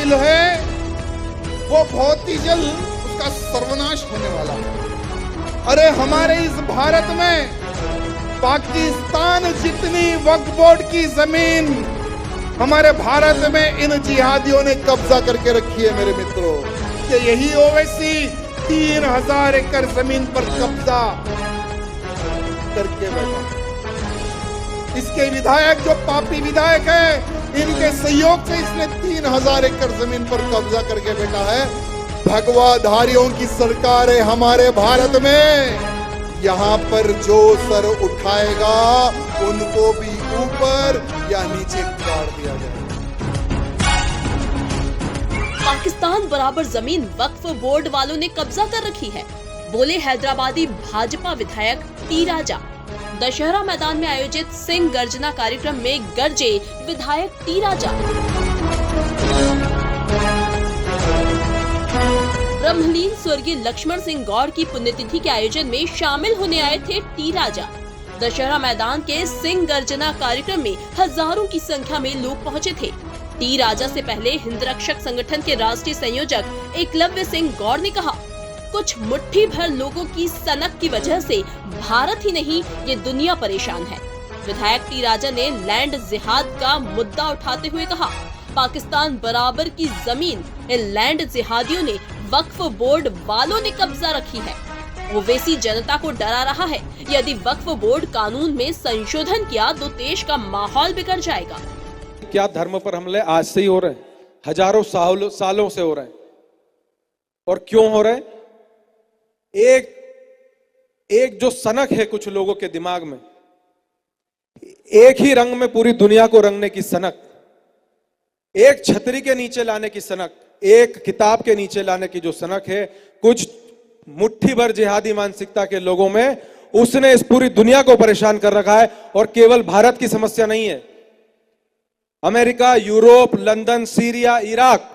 Bill है वो बहुत ही जल्द उसका सर्वनाश होने वाला है। अरे हमारे इस भारत में पाकिस्तान जितनी वक्फ बोर्ड की जमीन हमारे भारत में इन जिहादियों ने कब्जा करके रखी है मेरे मित्रों। कि यही ओवैसी 3000 एकड़ जमीन पर कब्जा करके बैठा। इसके विधायक जो पापी विधायक है, इनके सहयोग से इसने 3000 एकड़ जमीन पर कब्जा करके बैठा है। भगवाधारियों की सरकार है हमारे भारत में। यहां पर जो सर उठाएगा उनको भी ऊपर या नीचे गाड़ दिया जाएगा। पाकिस्तान बराबर जमीन वक्फ बोर्ड वालों ने कब्जा कर रखी है, बोले हैदराबादी भाजपा विधायक टी राजा। दशहरा मैदान में आयोजित सिंह गर्जना कार्यक्रम में गरजे विधायक टी राजा। ब्रह्मलीन स्वर्गीय लक्ष्मण सिंह गौड़ की पुण्यतिथि के आयोजन में शामिल होने आए थे टी राजा। दशहरा मैदान के सिंह गर्जना कार्यक्रम में हजारों की संख्या में लोग पहुंचे थे। टी राजा से पहले हिंद रक्षक संगठन के राष्ट्रीय संयोजक एकलव्य सिंह गौड़ ने कहा, कुछ मुट्ठी भर लोगों की सनक की वजह से भारत ही नहीं ये दुनिया परेशान है। विधायक टी राजा ने लैंड जिहाद का मुद्दा उठाते हुए कहा, पाकिस्तान बराबर की जमीन इन लैंड जिहादियों ने वक्फ बोर्ड वालों ने कब्जा रखी है। ओवैसी जनता को डरा रहा है, यदि वक्फ बोर्ड कानून में संशोधन किया तो देश का माहौल बिगड़ जाएगा। क्या धर्म पर हमले आज से ही हो रहे हैं? हजारों सालों से हो रहे हैं। और क्यों हो रहे हैं? एक जो सनक है कुछ लोगों के दिमाग में, एक ही रंग में पूरी दुनिया को रंगने की सनक, एक छतरी के नीचे लाने की सनक, एक किताब के नीचे लाने की जो सनक है, कुछ मुट्ठी भर जिहादी मानसिकता के लोगों में, उसने इस पूरी दुनिया को परेशान कर रखा है। और केवल भारत की समस्या नहीं है, America, Europe, London, Syria, Iraq,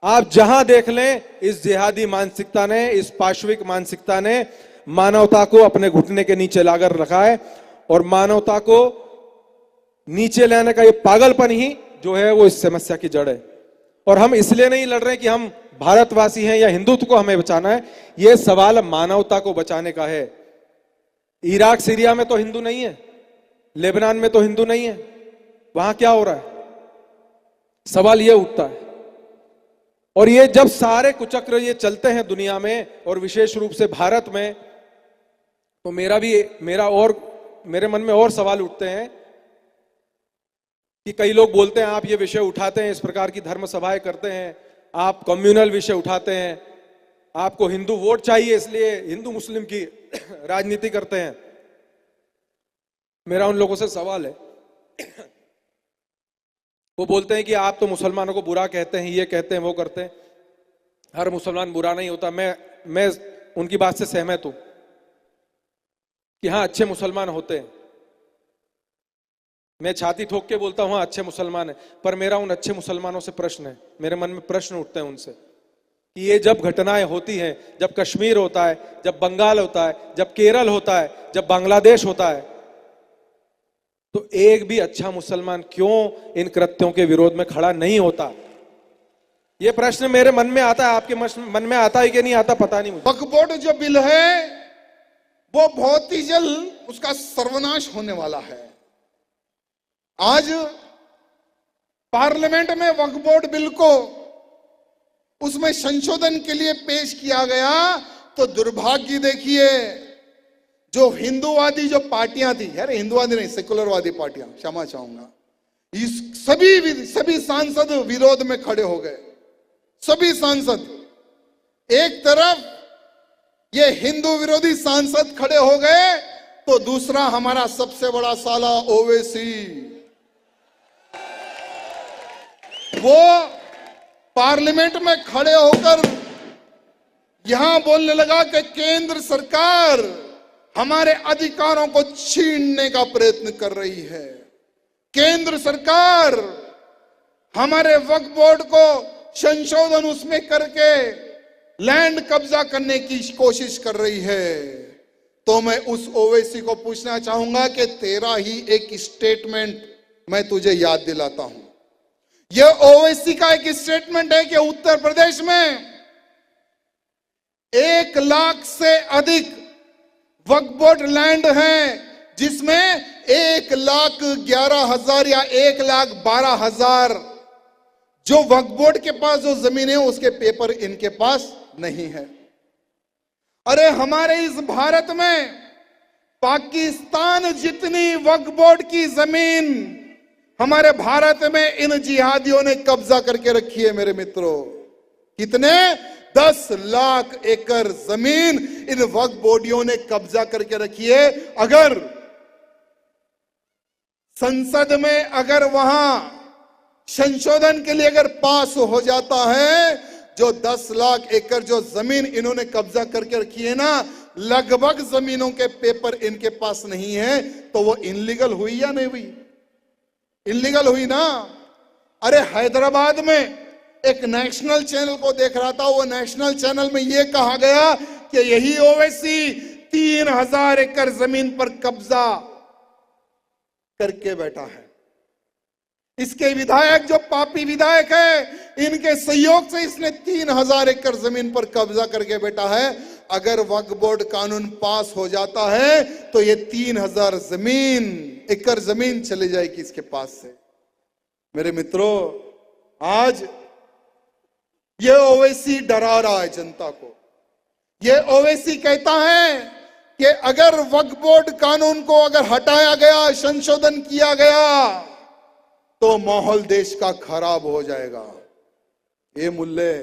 आप जहां देख लें, इस जिहादी मानसिकता ने, इस पाशविक मानसिकता ने मानवता को अपने घुटने के नीचे लाकर रखा है। और मानवता को नीचे लाने का ये पागलपन ही जो है वो इस समस्या की जड़ है। और हम इसलिए नहीं लड़ रहे कि हम भारतवासी हैं या हिंदुत्व को हमें बचाना है, ये सवाल मानवता को बचाने का है। इराक, सीरिया में तो हिंदू नहीं है, लेबनान में तो हिंदू नहीं है, वहां क्या हो रहा है? सवाल ये उठता है। और ये जब सारे कुचक्र ये चलते हैं दुनिया में और विशेष रूप से भारत में, तो मेरे मन में और सवाल उठते हैं कि कई लोग बोलते हैं आप ये विषय उठाते हैं, इस प्रकार की धर्म सभाएं करते हैं, आप कम्युनल विषय उठाते हैं, आपको हिंदू वोट चाहिए इसलिए हिंदू मुस्लिम की राजनीति करते हैं। मेरा उन लोगों से सवाल है, वो बोलते हैं कि आप तो मुसलमानों को बुरा कहते हैं, ये कहते हैं, वो करते हैं। हर मुसलमान बुरा नहीं होता। मैं उनकी बात से सहमत हूं कि हाँ, अच्छे मुसलमान होते हैं। मैं छाती ठोक के बोलता हूं हाँ, अच्छे मुसलमान है। पर मेरा उन अच्छे मुसलमानों से प्रश्न है, मेरे मन में प्रश्न उठते हैं उनसे कि ये जब घटनाएं होती हैं, जब कश्मीर होता है, जब बंगाल होता है, जब केरल होता है, जब बांग्लादेश होता है, तो एक भी अच्छा मुसलमान क्यों इन कृत्यों के विरोध में खड़ा नहीं होता? ये प्रश्न मेरे मन में आता है। आपके मन में आता है कि नहीं आता पता नहीं मुझे। वक्फ बोर्ड जो बिल है वो बहुत ही जल्द उसका सर्वनाश होने वाला है। आज पार्लियामेंट में वक्फ बोर्ड बिल को उसमें संशोधन के लिए पेश किया गया, तो दुर्भाग्य देखिए, जो हिंदूवादी जो पार्टियां थी, यार हिंदूवादी नहीं, सेकुलरवादी पार्टियां, क्षमा चाहूंगा, इस सभी सांसद विरोध में खड़े हो गए। सभी सांसद, एक तरफ ये हिंदू विरोधी सांसद खड़े हो गए, तो दूसरा हमारा सबसे बड़ा साला ओवैसी, वो पार्लियामेंट में खड़े होकर यहां बोलने लगा कि केंद्र सरकार हमारे अधिकारों को छीनने का प्रयत्न कर रही है। केंद्र सरकार हमारे वक्फ बोर्ड को संशोधन उसमें करके लैंड कब्जा करने की कोशिश कर रही है। तो मैं उस ओवैसी को पूछना चाहूंगा कि तेरा ही एक स्टेटमेंट मैं तुझे याद दिलाता हूं। यह ओवैसी का एक स्टेटमेंट है कि उत्तर प्रदेश में 1 लाख से अधिक वक्फ बोर्ड लैंड है, जिसमें 1,11,000 या 1,12,000 जो वक्फ बोर्ड के पास जो जमीन है उसके पेपर इनके पास नहीं है। अरे हमारे इस भारत में पाकिस्तान जितनी वक्फ बोर्ड की जमीन हमारे भारत में इन जिहादियों ने कब्जा करके रखी है मेरे मित्रों। कितने? 10 लाख एकड़ जमीन इन वक्फ बोर्डियों ने कब्जा करके रखी है। अगर संसद में अगर वहां संशोधन के लिए अगर पास हो जाता है, जो 10 लाख एकड़ जो जमीन इन्होंने कब्जा करके रखी है ना, लगभग जमीनों के पेपर इनके पास नहीं है, तो वो इनलीगल हुई या नहीं हुई? इनलीगल हुई ना। अरे हैदराबाद में एक नेशनल चैनल को देख रहा था, वो नेशनल चैनल में यह कहा गया कि यही ओवैसी 3000 एकड़ जमीन पर कब्जा करके बैठा है। इसके विधायक जो पापी विधायक है, इनके सहयोग से इसने 3000 एकड़ जमीन पर कब्जा करके बैठा है। अगर वक्फ बोर्ड कानून पास हो जाता है तो ये 3000 एकड़ जमीन चली जाएगी इसके पास से। मेरे मित्रों, आज ये ओवैसी डरा रहा है जनता को। ये ओवैसी कहता है कि अगर वक्फ बोर्ड कानून को अगर हटाया गया, संशोधन किया गया, तो माहौल देश का खराब हो जाएगा। ये मुल्ले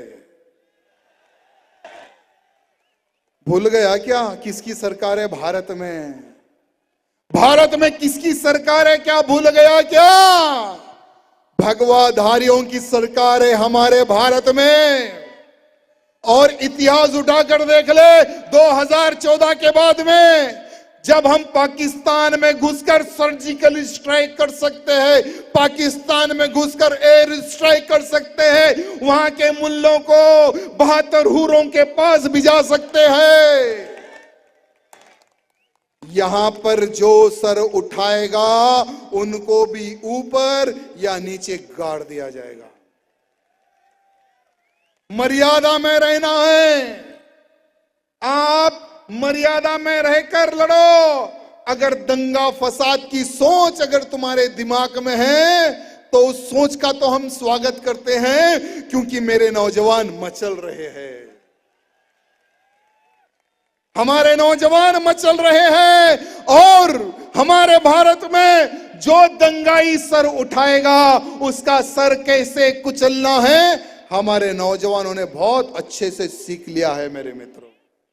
भूल गया क्या किसकी सरकार है भारत में? भारत में किसकी सरकार है क्या भूल गया क्या? भगवाधारियों की सरकार है हमारे भारत में। और इतिहास उठाकर देख ले, 2014 के बाद में जब हम पाकिस्तान में घुसकर सर्जिकल स्ट्राइक कर सकते हैं, पाकिस्तान में घुसकर एयर स्ट्राइक कर सकते हैं, वहां के मुल्लों को 72 हूरों के पास भिजा सकते हैं, यहां पर जो सर उठाएगा उनको भी ऊपर या नीचे गाड़ दिया जाएगा। मर्यादा में रहना है। आप मर्यादा में रहकर लड़ो। अगर दंगा फसाद की सोच अगर तुम्हारे दिमाग में है तो उस सोच का तो हम स्वागत करते हैं, क्योंकि मेरे नौजवान मचल रहे हैं, हमारे नौजवान मचल रहे हैं। और हमारे भारत में जो दंगाई सर उठाएगा उसका सर कैसे कुचलना है हमारे नौजवानों ने बहुत अच्छे से सीख लिया है मेरे मित्रों।